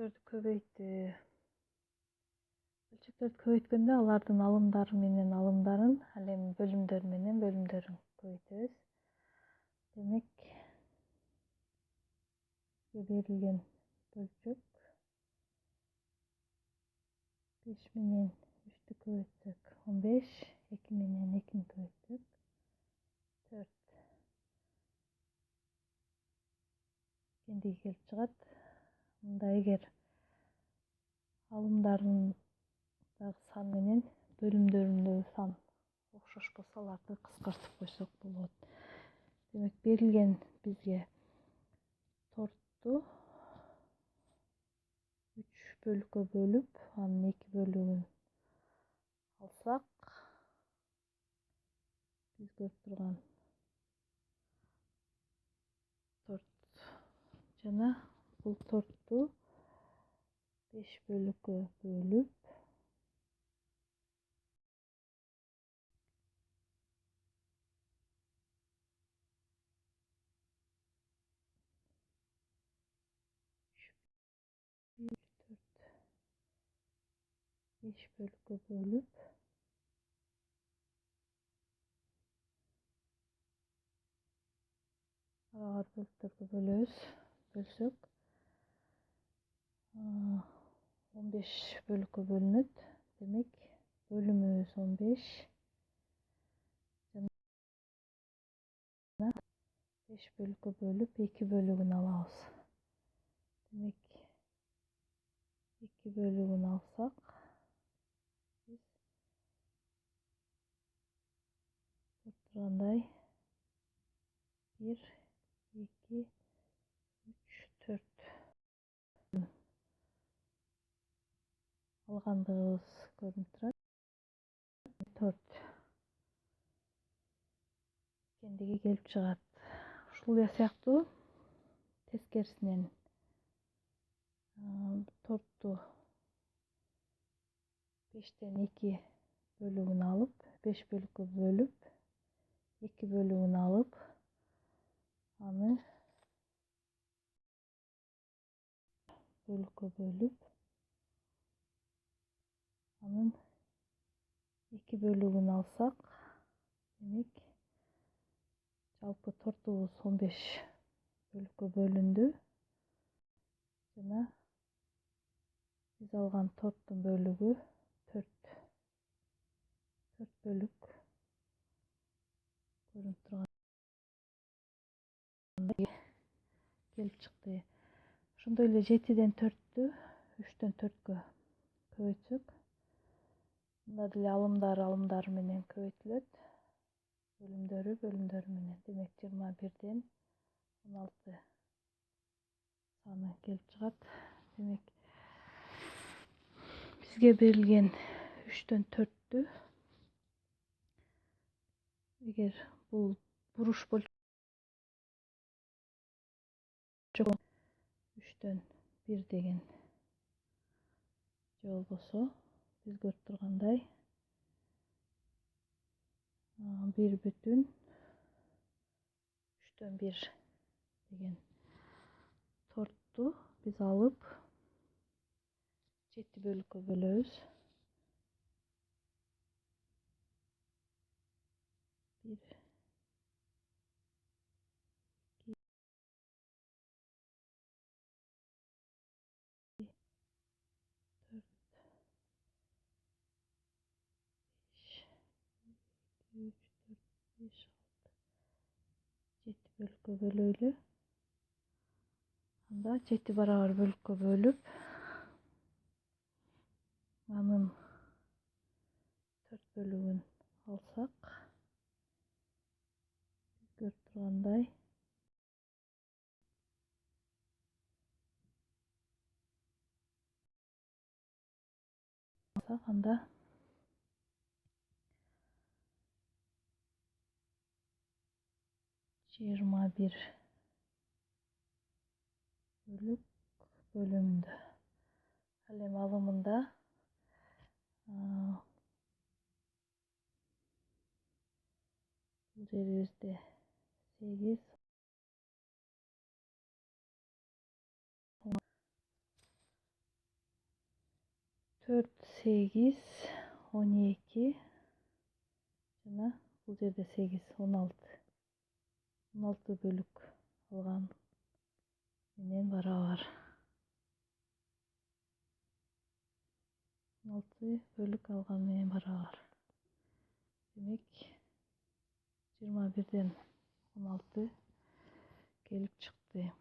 Бөлчөктөрдү көбөйткөндө алардын алымдары менен алымдарын, ал эми бөлүмдөр менен бөлүмдөрүн көбөйтөбүз. Демек, берилген бөлчөк 5 менен 3'tү көбөйтсөк 15, 2 менен 2'ni көбөйтсөк 4 кендиги келип чыгат. Мында эгер алымдардагы сан менен бөлүмдөрүндөгү сан окшош болсо, аларды кыскартып койсок болот. Демек, берилген бизге торту 3 бөлүккө бөлүп, анын 2 бөлүгүн алсак, биз көрүп турган торт жана бул торту 5 бөлүккө бөлүп, аралар бөлүктөргө бөлсөк 15 бөлүккө бөлүнөт. Демек, бөлүмүбүз 15 жана 5 бөлүккө бөлүп 2 бөлүгүн алабыз. Демек, 2 бөлүгүн алсак, биз көрүп тургандай 1, 2, 3, 4 алгандыгыбыз көрүнүп турат. 4 кендиги келип чыгат. Ушул сыяктуу тескерисинен торту 5'тен 2 бөлүгүн алып, 5 бөлүккө бөлүп, 2 бөлүгүн алып, аны бөлүккө бөлүп, анын 2 бөлүгүн алсак, демек, жалпы тортубуз 15 бөлүккө бөлүндү жана биз алган торттун бөлүгү 4 бөлүк көрүнүп тургандай келип чыкты. Ошондой эле 7'ден 4'тү 3'төн 4'кө көбөйтсөк, мында деле алымдары менен көбөйтүлөт, бөлүмдөрү менен. Демек, 21'ден 16 саны келип чыгат. Демек, бизге берилген 3'төн 4'тү эгер бул буруш бөлчөк 3'төн 1 деген же болбосо, биз көрүп тургандай 1,3'төн 1 деген торту биз алып 7 бөлүккө бөлөбүз. 1, 2, 4, 5, 3, 4, 5, 6, 7 бөлүккө бөлөйлү. Анда 7 барабар бөлүккө бөлүп, анын 4 бөлүгүн алсак, көрүп тургандай анда 21 бөлүк бөлүндү. Ал эми алымында бул жерибизде 8, 4, 8, 12 жана бул жерде 8, 16. 16 бөлүк алган менен барабар. 16 бөлүк алган менен барабар. Демек 21ден 16 келип чыкты.